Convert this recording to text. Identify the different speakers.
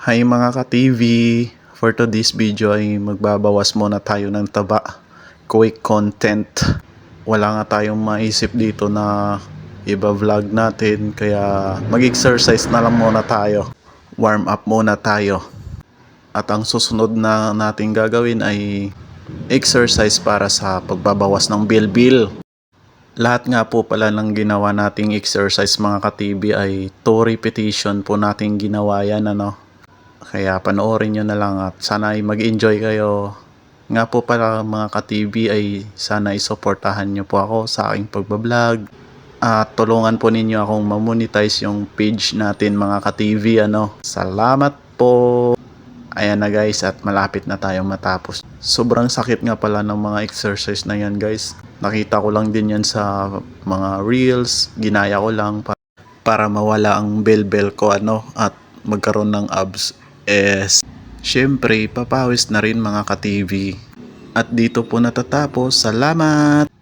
Speaker 1: Hi mga ka-TV! For today's video ay magbabawas muna tayo ng taba. Quick content. Wala nga tayong maisip dito na iba-vlog natin kaya mag-exercise na lang muna tayo. Warm up muna tayo. At ang susunod na natin gagawin ay exercise para sa pagbabawas ng bilbil. Lahat nga po pala ng ginawa nating exercise mga ka-TV ay 2 repetition po nating ginawa yan Kaya panoorin nyo na lang at sana ay mag-enjoy kayo. Nga po pala mga ka-TV ay sana isuportahan nyo po ako sa aking pagbablog. At tulungan po ninyo akong mamonetize yung page natin mga ka-TV Salamat po! Ayan na guys at malapit na tayong matapos. Sobrang sakit nga pala ng mga exercise na yan guys. Nakita ko lang din yan sa mga reels. Ginaya ko lang para mawala ang bell ko at magkaroon ng abs. Syempre papawis na rin mga ka-TV. At dito po natatapos. Salamat!